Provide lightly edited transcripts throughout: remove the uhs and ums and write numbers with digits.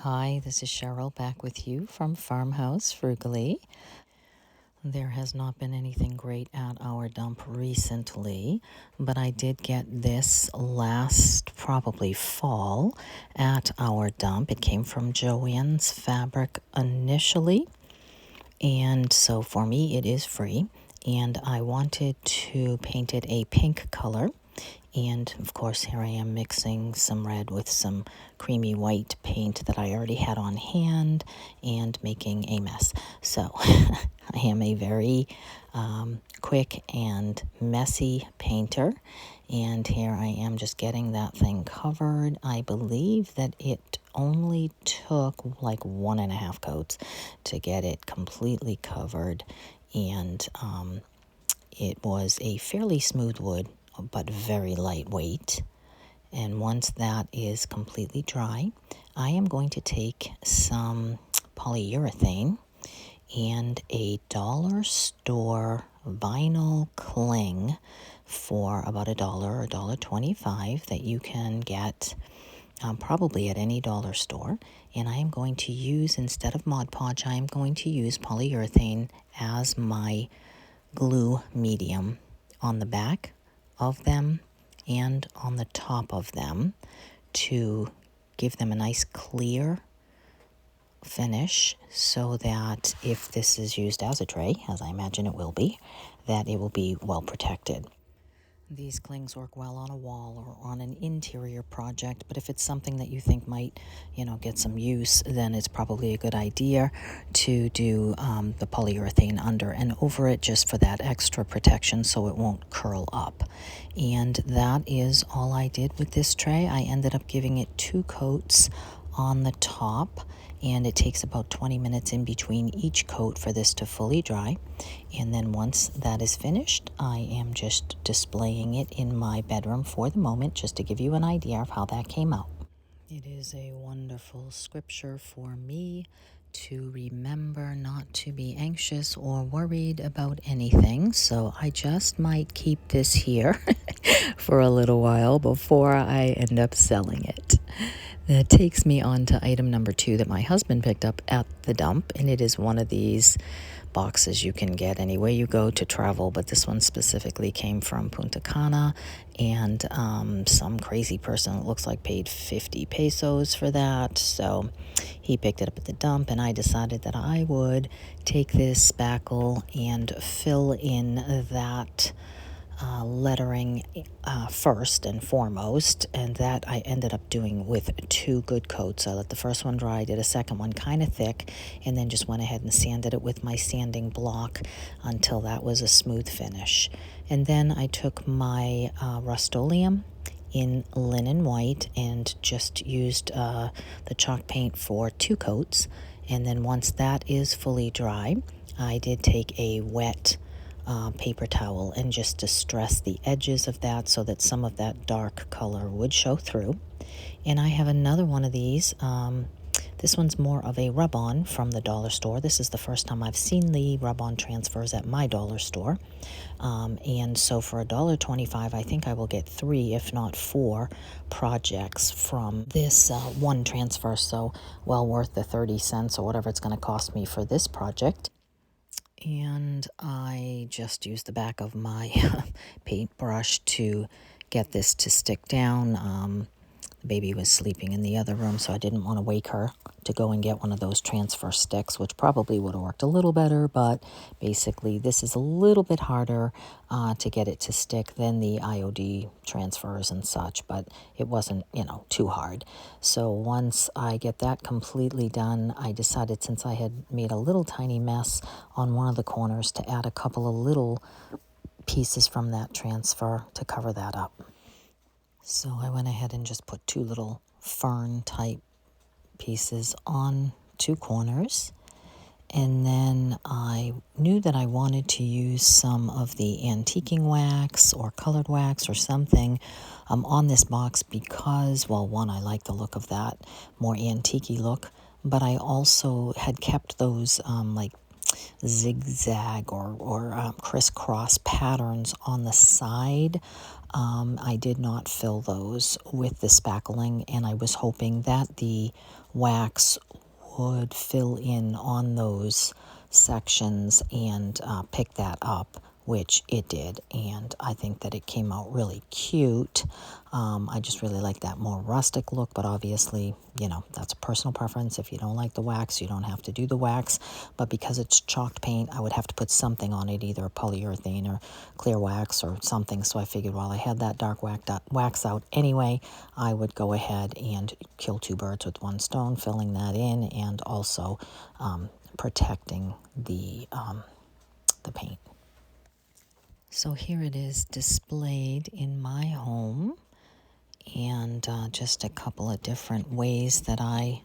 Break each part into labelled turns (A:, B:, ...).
A: Hi, this is Cheryl back with you from Farmhouse, Frugally. There has not been anything great at our dump recently, but I did get this last probably fall at our dump. It came from Joann's Fabric initially, and so for me it is free, and I wanted to paint it a pink color. And of course, here I am mixing some red with some creamy white paint that I already had on hand and making a mess. So I am a very quick and messy painter. And here I am just getting that thing covered. I believe that it only took like 1.5 coats to get it completely covered. And it was a fairly smooth wood, but very lightweight. And once that is completely dry, I am going to take some polyurethane and a dollar store vinyl cling for about $1 or $1.25 that you can get probably at any dollar store. And I am going to use, instead of Mod Podge, I am going to use polyurethane as my glue medium on the back of them and on the top of them to give them a nice clear finish, so that if this is used as a tray, as I imagine it will be, that it will be well protected. These clings work well on a wall or on an interior project, but if it's something that you think might, get some use, then it's probably a good idea to do the polyurethane under and over it just for that extra protection so it won't curl up. And that is all I did with this tray. I ended up giving it 2 coats on the top, and it takes about 20 minutes in between each coat for this to fully dry. And then once that is finished, I am just displaying it in my bedroom for the moment, just to give you an idea of how that came out. It is a wonderful scripture for me to remember not to be anxious or worried about anything, so I just might keep this here for a little while before I end up selling it. That takes me on to item number 2 that my husband picked up at the dump, and it is one of these boxes you can get anywhere you go to travel, but this one specifically came from Punta Cana, and some crazy person, it looks like, paid 50 pesos for that. So he picked it up at the dump, and I decided that I would take this spackle and fill in that lettering first and foremost, and that I ended up doing with 2 good coats. I let the first one dry, did a second one kind of thick, and then just went ahead and sanded it with my sanding block until that was a smooth finish. And then I took my Rust-Oleum in linen white and just used the chalk paint for 2 coats. And then once that is fully dry, I did take a wet paper towel and just distress the edges of that so that some of that dark color would show through. And I have another one of these. This one's more of a rub-on from the dollar store. This is the first time I've seen the rub-on transfers at my dollar store. And so for $1.25, I think I will get 3, if not 4, projects from this one transfer. So well worth the 30 cents or whatever it's going to cost me for this project. And I just used the back of my paintbrush to get this to stick down. The baby was sleeping in the other room, so I didn't want to wake her to go and get one of those transfer sticks, which probably would have worked a little better, but basically this is a little bit harder to get it to stick than the IOD transfers and such, but it wasn't, too hard. So once I get that completely done, I decided, since I had made a little tiny mess on one of the corners, to add a couple of little pieces from that transfer to cover that up. So I went ahead and just put 2 little fern type pieces on 2 corners. And then I knew that I wanted to use some of the antiquing wax or colored wax or something on this box because, well, one, I like the look of that more antique-y look, but I also had kept those like zigzag or crisscross patterns on the side I did not fill those with the spackling, and I was hoping that the wax would fill in on those sections and pick that up, which it did, and I think that it came out really cute. I just really like that more rustic look, but obviously, you know, that's a personal preference. If you don't like the wax, you don't have to do the wax, but because it's chalked paint, I would have to put something on it, either polyurethane or clear wax or something, so I figured while I had that dark wax out anyway, I would go ahead and kill two birds with one stone, filling that in and also protecting the paint. So here it is displayed in my home, and just a couple of different ways that I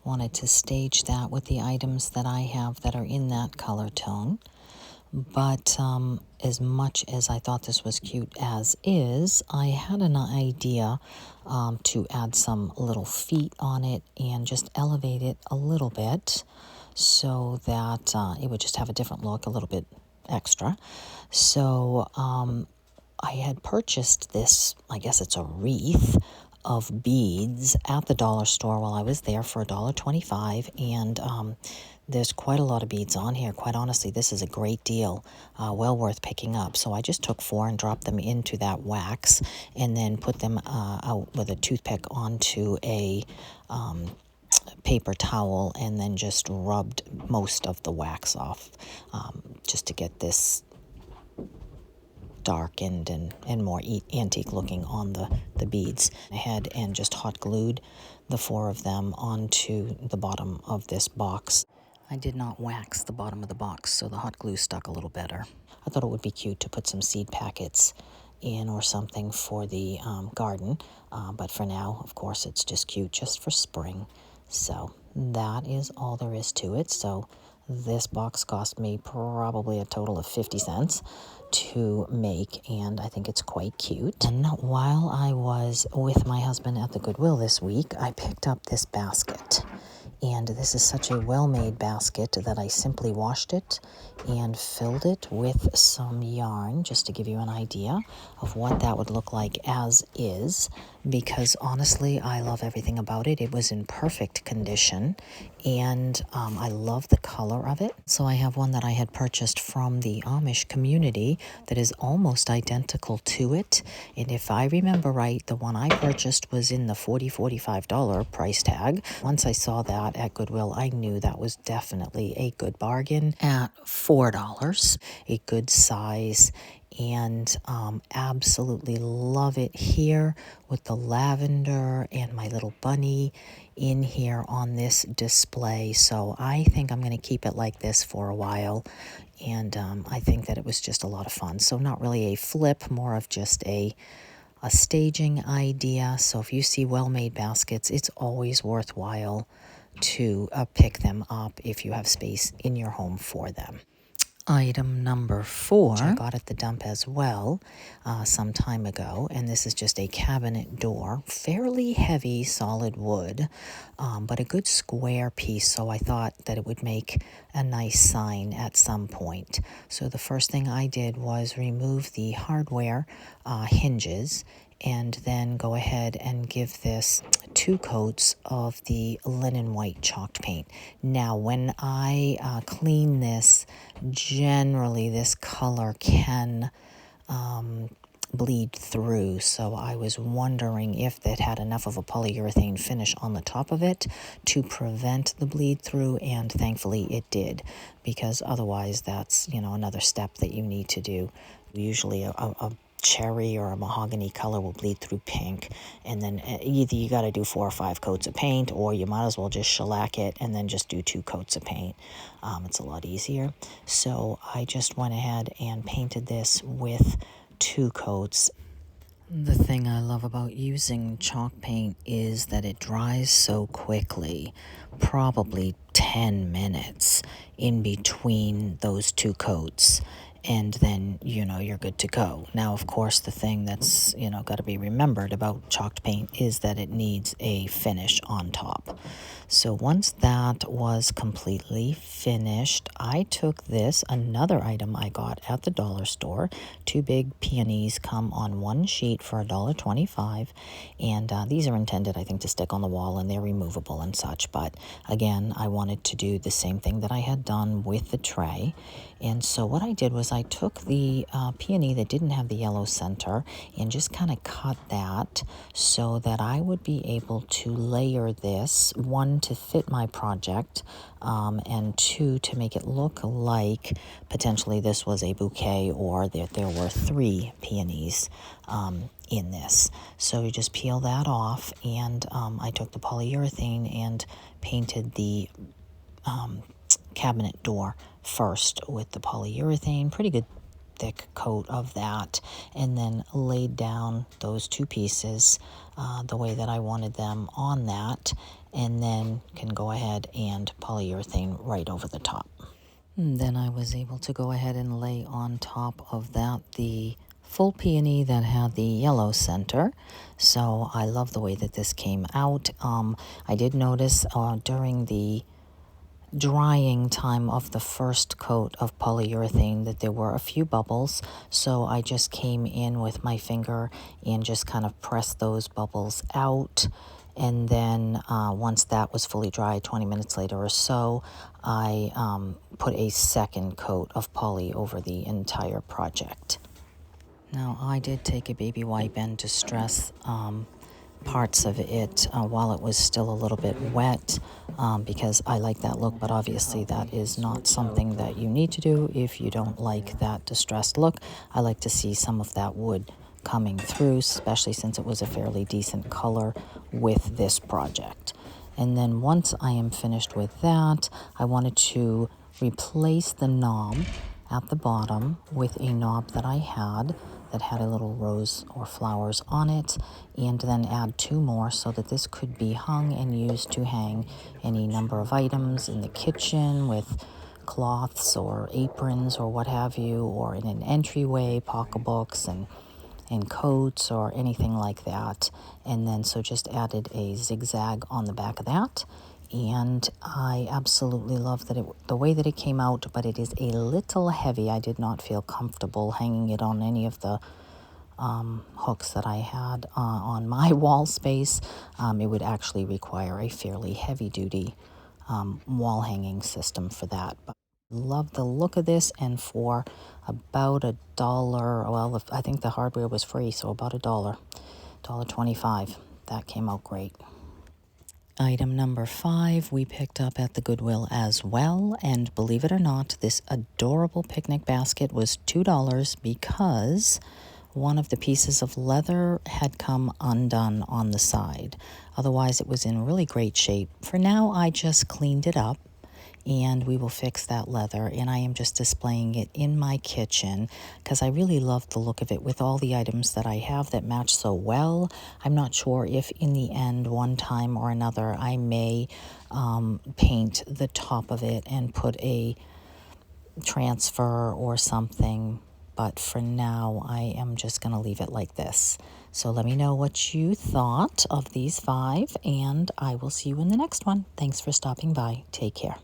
A: wanted to stage that with the items that I have that are in that color tone. But as much as I thought this was cute as is, I had an idea to add some little feet on it and just elevate it a little bit so that it would just have a different look, a little bit extra. So I had purchased this, I guess it's a wreath of beads at the dollar store while I was there for $1.25, and there's quite a lot of beads on here. Quite honestly, this is a great deal, well worth picking up. So I just took 4 and dropped them into that wax and then put them out with a toothpick onto a paper towel and then just rubbed most of the wax off just to get this darkened and more antique looking on the beads. Ahead and just hot glued the 4 of them onto the bottom of this box. I did not wax the bottom of the box, so the hot glue stuck a little better. I thought it would be cute to put some seed packets in or something for the garden, but for now, of course, it's just cute just for spring. So that is all there is to it. So this box cost me probably a total of 50 cents to make, and I think it's quite cute. And while I was with my husband at the Goodwill this week, I picked up this basket. And this is such a well-made basket that I simply washed it and filled it with some yarn, just to give you an idea of what that would look like as is, because honestly, I love everything about it. It was in perfect condition, and I love the color of it. So I have one that I had purchased from the Amish community that is almost identical to it, and if I remember right, the one I purchased was in the $45 price tag. Once I saw that at Goodwill, I knew that was definitely a good bargain at $4, a good size, and absolutely love it here with the lavender and my little bunny in here on this display. So I think I'm going to keep it like this for a while, and I think that it was just a lot of fun. So not really a flip, more of just a staging idea. So if you see well-made baskets, it's always worthwhile to pick them up if you have space in your home for them. Item number 4, which I got at the dump as well some time ago, and this is just a cabinet door, fairly heavy solid wood, but a good square piece, so I thought that it would make a nice sign at some point. So the first thing I did was remove the hardware hinges and then go ahead and give this 2 coats of the linen white chalked paint. Now, when I clean this, generally this color can bleed through, so I was wondering if it had enough of a polyurethane finish on the top of it to prevent the bleed through, and thankfully it did, because otherwise that's, you know, another step that you need to do. Usually a cherry or a mahogany color will bleed through pink, and then either you got to do 4 or 5 coats of paint, or you might as well just shellac it and then just do 2 coats of paint. It's a lot easier. So I just went ahead and painted this with 2 coats. The thing I love about using chalk paint is that it dries so quickly, probably 10 minutes in between those 2 coats. And then, you know, you're good to go. Now, of course, the thing that's, got to be remembered about chalked paint is that it needs a finish on top. So once that was completely finished, I took this, another item I got at the dollar store. 2 big peonies come on one sheet for $1.25, and these are intended, I think, to stick on the wall, and they're removable and such. But again, I wanted to do the same thing that I had done with the tray. And so what I did was I took the peony that didn't have the yellow center and just kind of cut that so that I would be able to layer this, one, to fit my project, and two, to make it look like potentially this was a bouquet or that there were 3 peonies in this. So you just peel that off, and I took the polyurethane and painted the cabinet door first with the polyurethane, pretty good thick coat of that, and then laid down those 2 pieces the way that I wanted them on that, and then can go ahead and polyurethane right over the top. And then I was able to go ahead and lay on top of that the full peony that had the yellow center. So I love the way that this came out. I did notice during the drying time of the first coat of polyurethane that there were a few bubbles, so I just came in with my finger and just kind of pressed those bubbles out. And then once that was fully dry, 20 minutes later or so, I put a second coat of poly over the entire project. Now, I did take a baby wipe and distress parts of it while it was still a little bit wet, because I like that look, but obviously that is not something that you need to do if you don't like that distressed look. I like to see some of that wood coming through, especially since it was a fairly decent color with this project. And then once I am finished with that, I wanted to replace the knob at the bottom with a knob that I had that had a little rose or flowers on it, and then add 2 more so that this could be hung and used to hang any number of items in the kitchen with cloths or aprons or what have you, or in an entryway, pocketbooks and coats or anything like that. And then so just added a zigzag on the back of that. And I absolutely love that the way that it came out, but it is a little heavy. I did not feel comfortable hanging it on any of the hooks that I had on my wall space. It would actually require a fairly heavy-duty wall hanging system for that. But I love the look of this, and for about $1, well, I think the hardware was free, so about $1.25. That came out great. Item number 5 we picked up at the Goodwill as well, and believe it or not, this adorable picnic basket was $2 because one of the pieces of leather had come undone on the side. Otherwise, it was in really great shape. For now, I just cleaned it up, and we will fix that leather, and I am just displaying it in my kitchen because I really love the look of it with all the items that I have that match so well. I'm not sure if in the end, one time or another, I may paint the top of it and put a transfer or something, but for now I am just going to leave it like this. So let me know what you thought of these 5, and I will see you in the next one. Thanks for stopping by. Take care.